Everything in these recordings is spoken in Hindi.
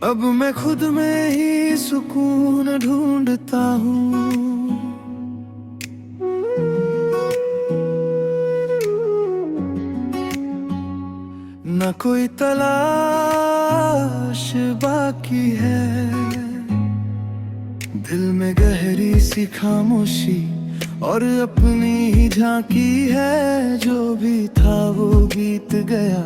अब मैं खुद में ही सुकून ढूंढता हूँ। न कोई तलाश बाकी है, दिल में गहरी सी खामोशी और अपनी ही झांकी है। जो भी था वो बीत गया,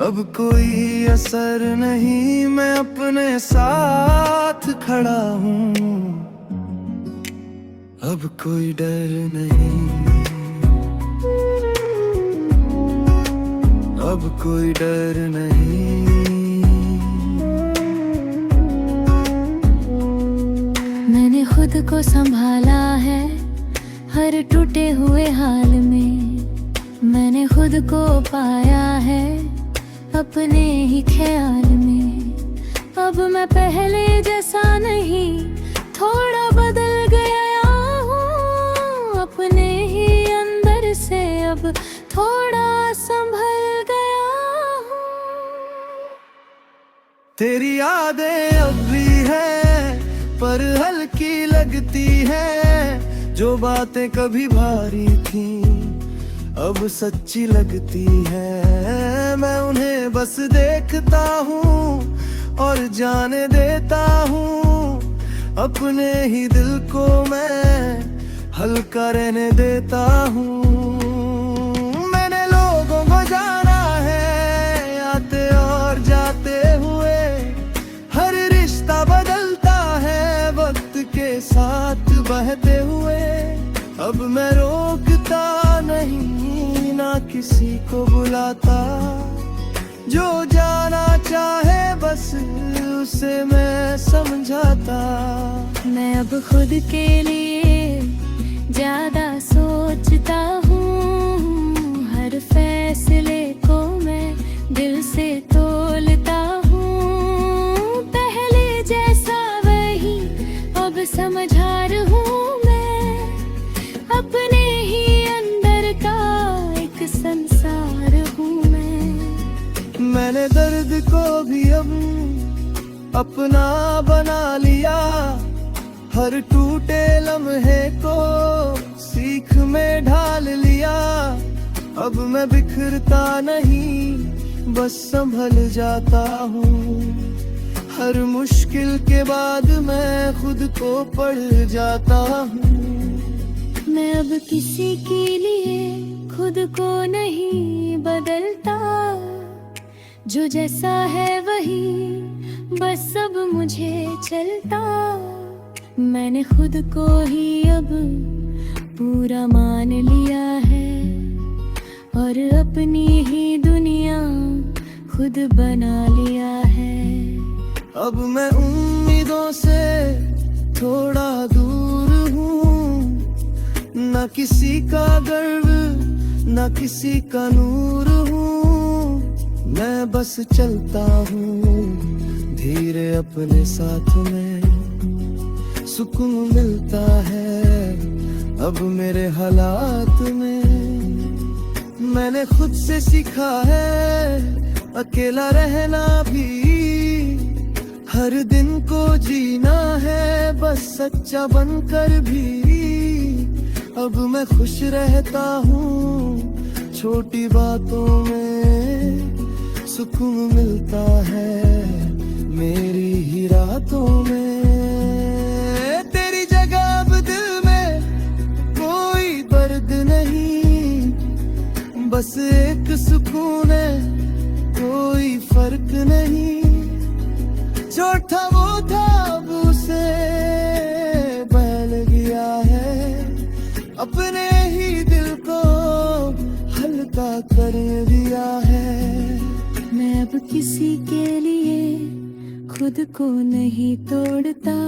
अब कोई असर नहीं, मैं अपने साथ खड़ा हूँ। अब कोई डर नहीं, अब कोई डर नहीं। मैंने खुद को संभाला है हर टूटे हुए हाल में। मैंने खुद को पाया है अपने ही ख्याल में। अब मैं पहले जैसा नहीं, थोड़ा बदल गया हूँ। अपने ही अंदर से अब थोड़ा संभल गया हूँ। तेरी यादें अब भी है पर हल्की लगती है। जो बातें कभी भारी थी अब सच्ची लगती है। मैं उन्हें बस देखता हूँ और जाने देता हूँ। अपने ही दिल को मैं हल्का रहने देता हूँ। मैंने लोगों को जाना है आते और जाते हुए। हर रिश्ता बदलता है वक्त के साथ बहते हुए। अब मैं रोकता नहीं, ना किसी को बुलाता। जो जाना चाहे बस उसे मैं समझाता। मैं अब खुद के लिए ज्यादा सोचता हूँ। हर फैसले को मैं दिल से तोलता हूँ। पहले जैसा वही अब समझा रहा हूँ मैं। अपने ही अंदर का एक संसार हूँ मैं। मैंने दर्द को भी अब अपना बना लिया। हर टूटे लम्हे को सीख में ढाल लिया। अब मैं बिखरता नहीं, बस संभल जाता हूँ। हर मुश्किल के बाद मैं खुद को पढ़ जाता हूँ। मैं अब किसी के लिए खुद को नहीं बदलता। जो जैसा है वही बस अब मुझे चलता। मैंने खुद को ही अब पूरा मान लिया है और अपनी ही दुनिया खुद बना लिया है। अब मैं उम्मीदों से थोड़ा दूर हूँ। न किसी का गर्व न किसी का नूर हूँ। मैं बस चलता हूँ धीरे अपने साथ में। सुकून मिलता है अब मेरे हालात में। मैंने खुद से सीखा है अकेला रहना भी। हर दिन को जीना है बस सच्चा बनकर भी। अब मैं खुश रहता हूँ छोटी बातों में। सुकून मिलता है मेरी ही रातों में। तेरी जगह अब दिल में कोई दर्द नहीं। बस एक सुकून है कोई फर्क नहीं। जो था वो था अब उसे बहल गया है। अपने ही दिल को हल्का कर दिया है। मैं अब किसी के लिए खुद को नहीं तोड़ता।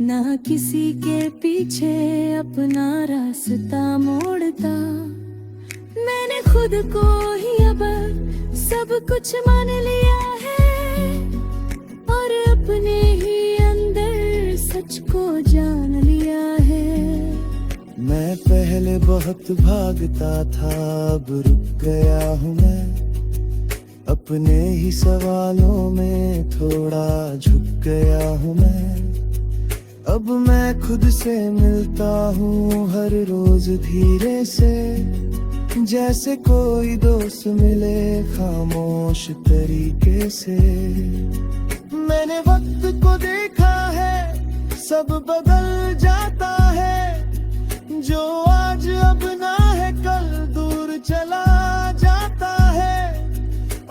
ना किसी के पीछे अपना रास्ता मोड़ता। मैंने खुद को ही अब सब कुछ मान लिया है और अपने ही अंदर सच को जान लिया है। मैं पहले बहुत भागता था अब रुक गया हूँ मैं। अपने ही सवालों में थोड़ा झुक गया हूँ मैं। अब मैं खुद से मिलता हूँ हर रोज धीरे से, जैसे कोई दोस्त मिले खामोश तरीके से। मैंने वक्त को देखा है, सब बदल जाता है, जो आज अब ना है कल दूर चला जाता है।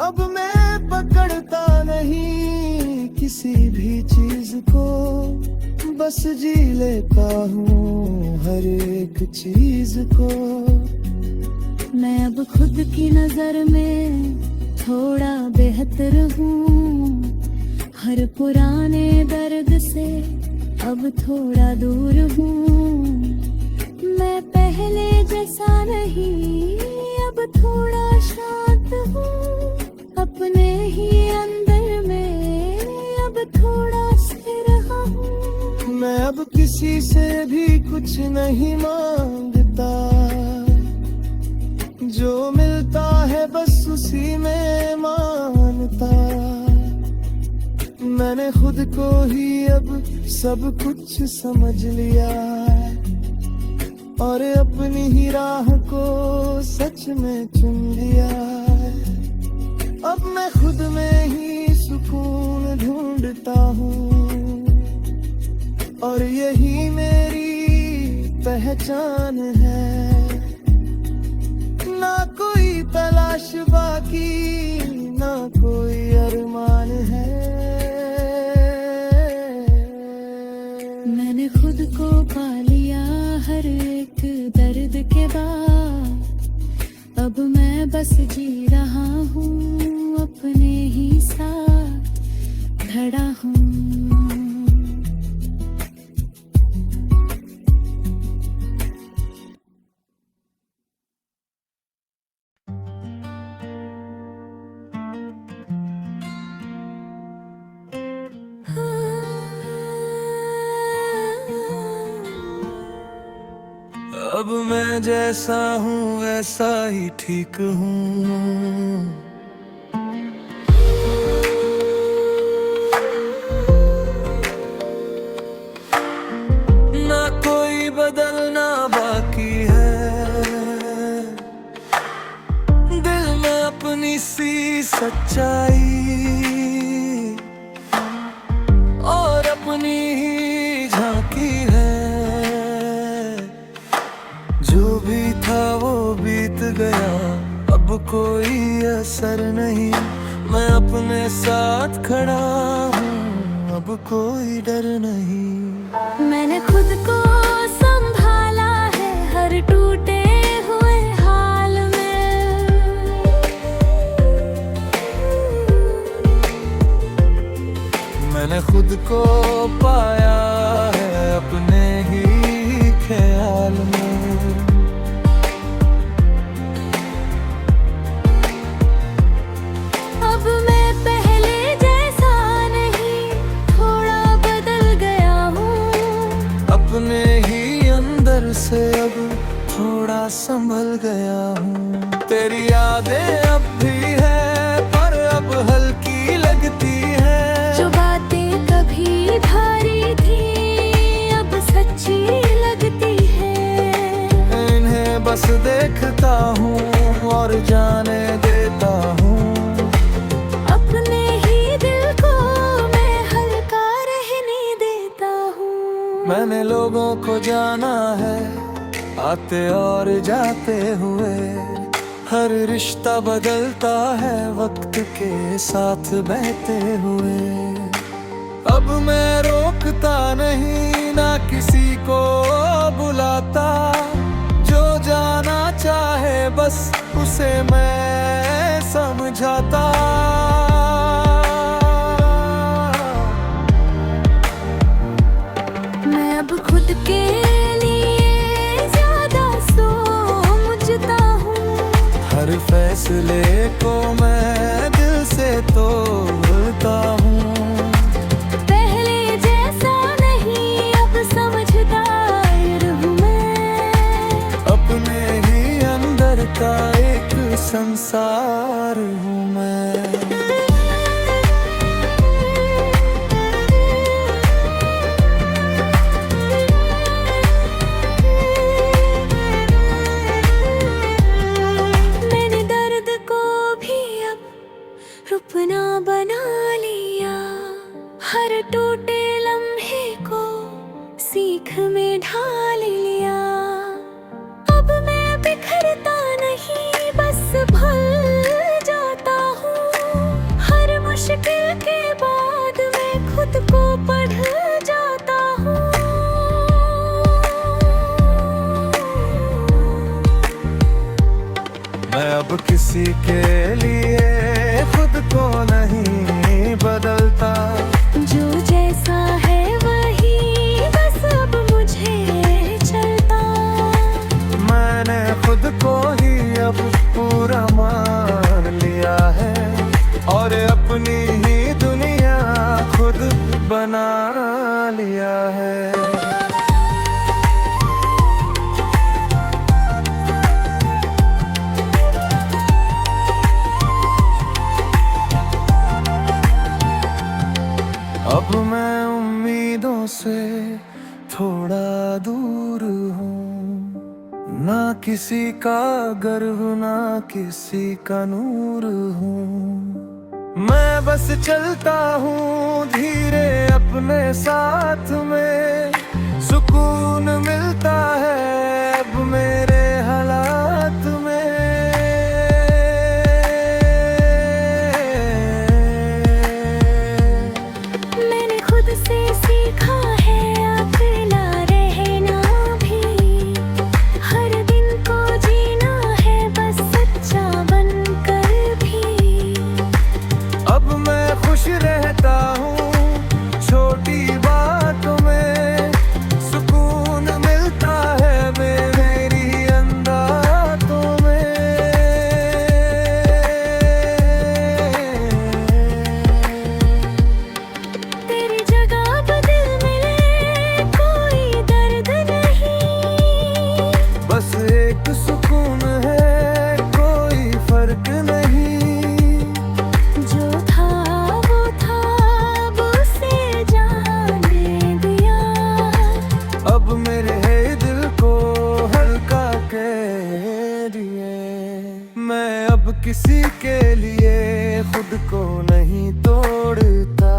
अब मैं पकड़ता नहीं किसी भी चीज को, बस जी लेता हूँ हर एक चीज को। मैं अब खुद की नजर में थोड़ा बेहतर हूँ, हर पुराने दर्द से अब थोड़ा दूर हूँ। मैं पहले जैसा नहीं, अब थोड़ा शांत हूँ, अपने ही अंदर में अब थोड़ा स्थिर हूँ। मैं अब किसी से भी कुछ नहीं मांगता, जो मिलता है बस उसी में मानता। मैंने खुद को ही अब सब कुछ समझ लिया, और अपनी ही राह को सच में चुन लिया। अब मैं खुद में ही सुकून ढूंढता हूँ, और यही मेरी पहचान है। ना कोई तलाश बाकी, ना कोई अरमान है। मैंने खुद को पा लिया हर एक दर्द के बाद, अब मैं बस जी रहा हूँ, अपने ही साथ खड़ा हूँ। अब मैं जैसा हूँ वैसा ही ठीक हूँ। ना कोई बदलना बाकी है, दिल में अपनी सी सच्चाई और अपनी ही झांकी है। जो भी था वो बीत गया, अब कोई असर नहीं, मैं अपने साथ खड़ा हूँ, अब कोई डर नहीं। मैंने खुद को संभाला है हर टूटे हुए हाल में। मैंने खुद को पाया है अपने ही ख्याल में। अब मैं पहले जैसा नहीं, थोड़ा बदल गया हूँ, अपने ही अंदर से अब थोड़ा संभल गया हूँ। तेरी यादें अब भी है पर अब हल्की लगती है। जो बातें कभी भारी थी अब सच्ची लगती है। इन्हें बस देखता हूँ और जाने देता हूँ। अपने ही दिल को मैं हल्का रहने देता हूँ। मैंने लोगों को जाना है आते और जाते हुए, हर रिश्ता बदलता है वक्त के साथ बहते हुए। अब मैं रोकता नहीं ना किसी को बुलाता, जो जाना चाहे बस उसे मैं समझाता। मैं अब खुद के लिए ज्यादा सोचता हूँ, हर फैसले को मैं दिल से तोड़ता हूँ। पहले जैसा नहीं अब समझदार हूँ मैं। अपने ही अंदर का एक संसार हूँ मैं। देख में ढाल लिया। अब मैं बिखरता नहीं, बस भूल जाता हूँ। हर मुश्किल के बाद मैं खुद को पढ़ जाता हूँ। मैं अब किसी के लिए खुद को नहीं बदलता। जो जैसा है वही बस अब मुझे चलता। मैंने खुद को ही अब पूरा मान लिया है, और अपनी ही दुनिया खुद बना लिया है। अब मैं उम्मीदों से थोड़ा दूर हूँ। ना किसी का गर्व, ना किसी का नूर हूँ। मैं बस चलता हूँ धीरे अपने साथ में। सुकून मिलता है अब मेरे हालात में। से सीखा है अकेला रहना भी। हर दिन को जीना है बस सच्चा बनकर भी। अब मैं खुश रहता हूँ छोटी बातों में। सुकून मिलता है मेरी अंदाज़ों में। तेरी जगह बदल मिले कोई दर्द नहीं। बस एक सुकून है कोई फर्क नहीं। जो था वो था, अब उसे जाने दिया। अब मेरे दिल को हल्का कह दिए। मैं अब किसी के लिए खुद को नहीं तोड़ता।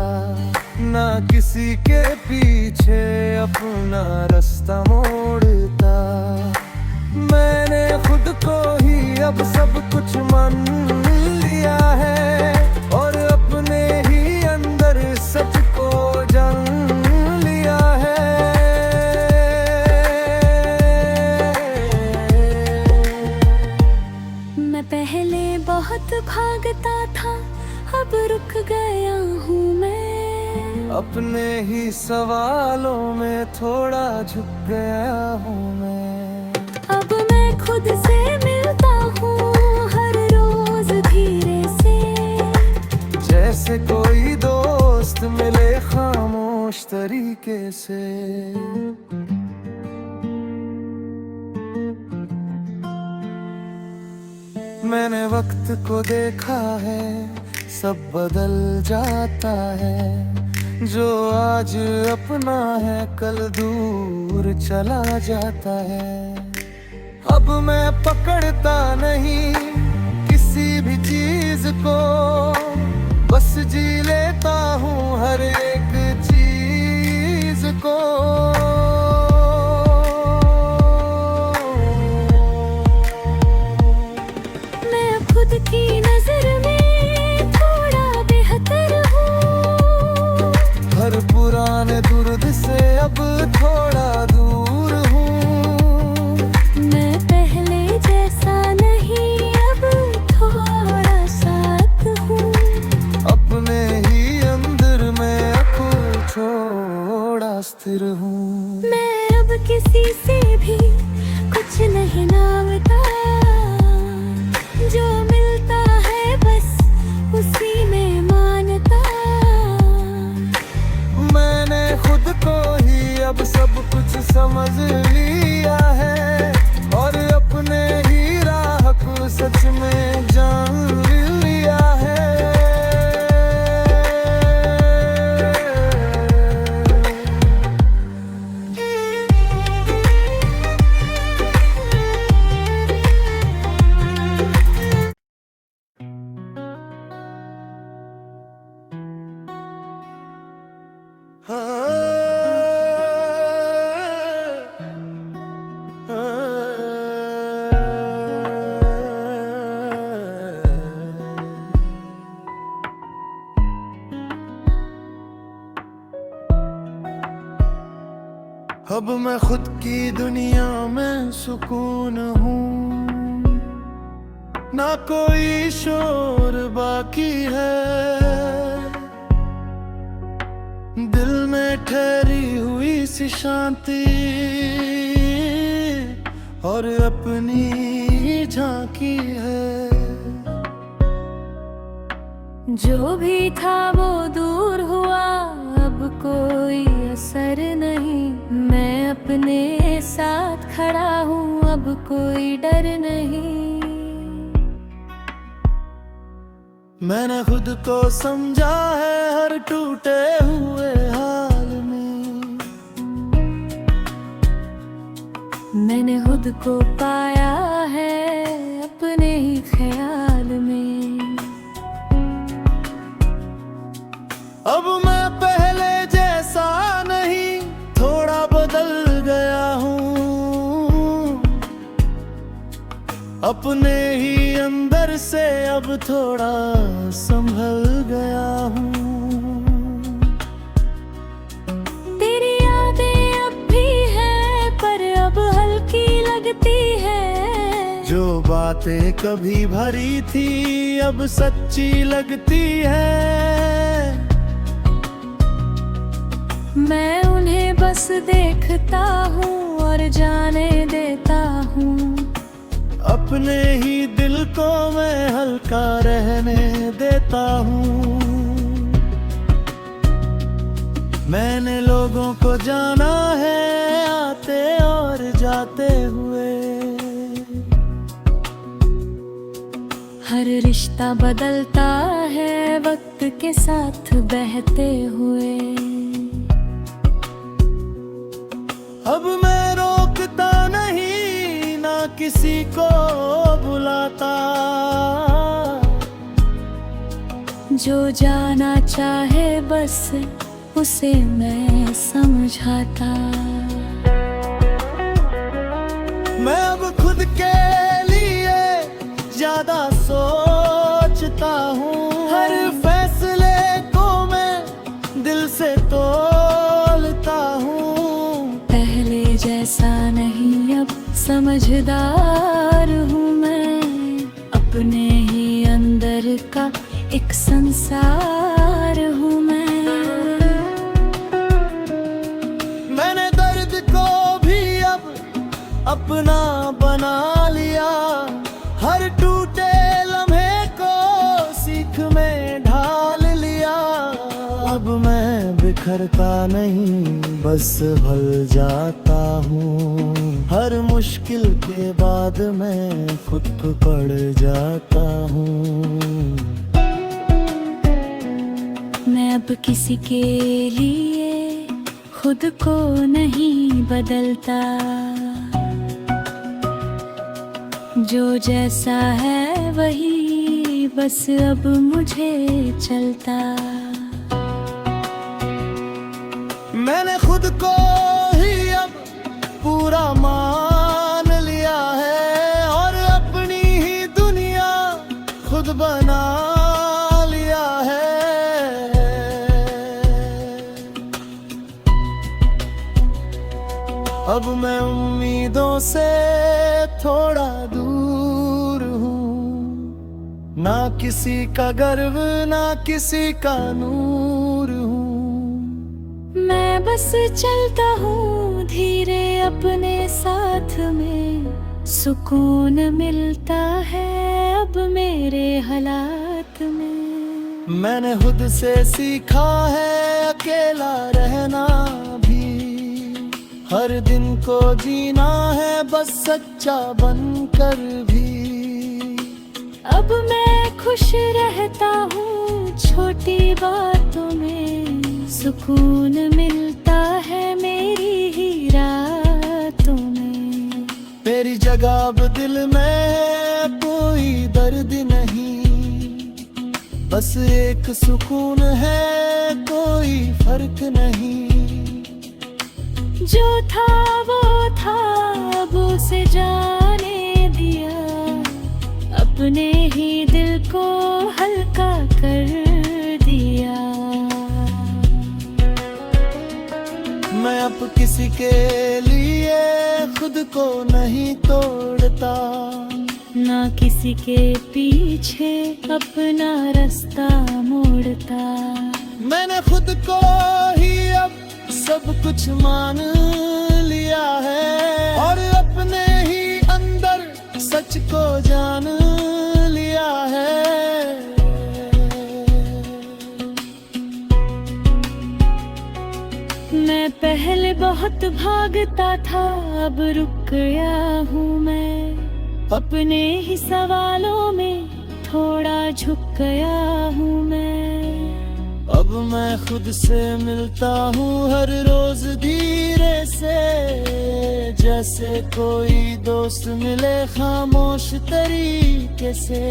ना किसी के पीछे अपना रास्ता मोड़ता। मैंने खुद को ही अब सब कुछ मान लिया है, और अपने ही अंदर सच को जान लिया है। मैं पहले बहुत भागता था, अब रुक गया हूँ मैं। अपने ही सवालों में थोड़ा झुक गया हूँ मैं। अब मैं खुद से मिलता हूँ हर रोज धीरे से। जैसे कोई दोस्त मिले खामोश तरीके से। मैंने वक्त को देखा है सब बदल जाता है। जो आज अपना है कल दूर चला जाता है। अब मैं पकड़ता नहीं किसी भी चीज को, बस जी लेता हूँ हर एक चीज को। मैं खुद की नजर में थोड़ा बेहतर हूँ। हर पुराने दुर्द से अब थोड़ा दूर हूँ। मैं पहले जैसा नहीं, अब थोड़ा साथ हूँ। अपने ही अंदर मैं खुद थोड़ा स्थिर हूँ। मैं अब किसी से भी कुछ नहीं नामता। जो मिलता है बस उसी में मानता। मैंने खुद को ही अब सब कुछ समझ लिया है, और अपने ही राह को सच में जान लिया है। हाँ अब मैं खुद की दुनिया में सुकून हूँ, ना कोई शोर बाकी है। दिल में ठहरी हुई सी शांति और अपनी झांकी है। जो भी था वो दूर हुआ, अब कोई असर नहीं। मैं अपने साथ खड़ा हूँ, अब कोई डर नहीं। मैंने खुद को समझा है हर टूटे हुए हाल में। मैंने खुद को पाया है अपने ही ख्याल में। अब मैं पहले जैसा नहीं, थोड़ा बदल गया हूँ। अपने ही अंदर से अब थोड़ा संभल गया हूँ। तेरी यादें अब भी हैं, पर अब हल्की लगती है। जो बातें कभी भरी थी अब सच्ची लगती है। मैं उन्हें बस देखता हूँ और जाने देता हूँ। अपने ही दिल को मैं हल्का रहने देता हूँ। मैंने लोगों को जाना है आते और जाते हुए। हर रिश्ता बदलता है वक्त के साथ बहते हुए। अब मैं रोकता नहीं, ना किसी को बुलाता। जो जाना चाहे बस उसे मैं समझाता। मैं अब खुद के लिए ज्यादा सोचता हूँ। हर फैसले को मैं दिल से तोलता हूँ। पहले जैसा नहीं अब समझदार हूँ मैं। अपने ही अंदर का एक संसार हूँ मैं। मैंने दर्द को भी अब अपना बना लिया। हर टूटे लम्हे को सीख में ढाल लिया। अब मैं बिखरता नहीं, बस भल जाता हूँ। हर मुश्किल के बाद मैं खुद को पड़ जाता हूँ। मैं अब किसी के लिए खुद को नहीं बदलता। जो जैसा है वही बस अब मुझे चलता। मैंने खुद को ही अब पूरा मान लिया है और अपनी ही दुनिया खुद बना लिया है। अब मैं उम्मीदों से थोड़ा दूर हूँ। ना किसी का गर्व ना किसी का नूर हूँ। मैं बस चलता हूँ धीरे अपने साथ में। सुकून मिलता है अब मेरे हालात में। मैंने खुद से सीखा है अकेला रहना भी। हर दिन को जीना है बस सच्चा बनकर भी। अब मैं खुश रहता हूँ छोटी बातों में। सुकून मिलता है मेरी ही रातों में। मेरी जगह अब दिल में कोई दर्द नहीं। बस एक सुकून है, कोई फर्क नहीं। जो था वो था अब उसे जाने दिया। अपने ही दिल को हल्का कर दिया। मैं अब किसी के लिए खुद को नहीं तोड़ता, ना किसी के पीछे अपना रास्ता मोड़ता। मैंने खुद को ही अब सब कुछ मान लिया है और अपने ही अंदर सच को जान लिया है। मैं पहले बहुत भागता था, अब रुक गया हूँ मैं। अपने ही सवालों में थोड़ा झुक गया हूँ मैं। अब मैं खुद से मिलता हूँ हर रोज धीरे से, जैसे कोई दोस्त मिले खामोश तरीके से।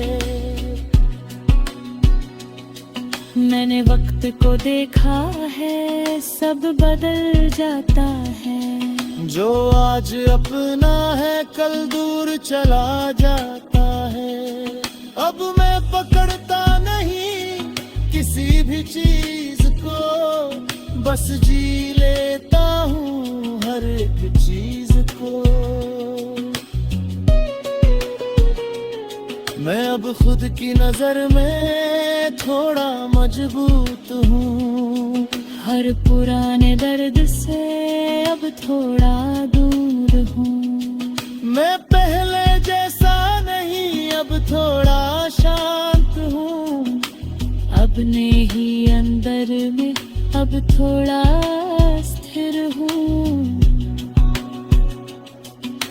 मैंने वक्त को देखा है, सब बदल जाता है। जो आज अपना है कल दूर चला जाता है। अब मैं पकड़ता नहीं किसी भी चीज को, बस जी लेता हूँ हर एक चीज को। मैं अब खुद की नजर में थोड़ा मजबूत हूँ, हर पुराने दर्द से अब थोड़ा दूर हूँ। मैं पहले जैसा नहीं अब थोड़ा शांत हूँ, अपने ही अंदर में अब थोड़ा स्थिर हूँ।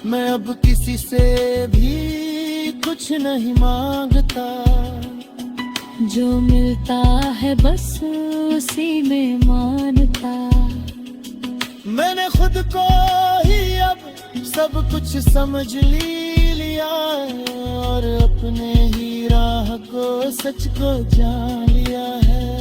मैं अब किसी से भी कुछ नहीं मांगता, जो मिलता है बस उसी में मानता। मैंने खुद को ही अब सब कुछ समझ लिया और अपने ही राह को सच को जान लिया है।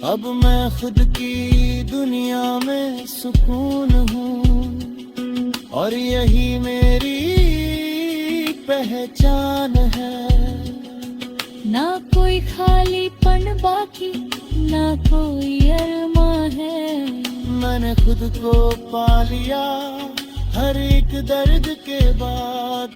अब मैं खुद की दुनिया में सुकून हूँ और यही मेरी पहचान है। ना कोई खालीपन बाकी, ना कोई अरमा है। मैंने खुद को पा लिया हर एक दर्द के बाद।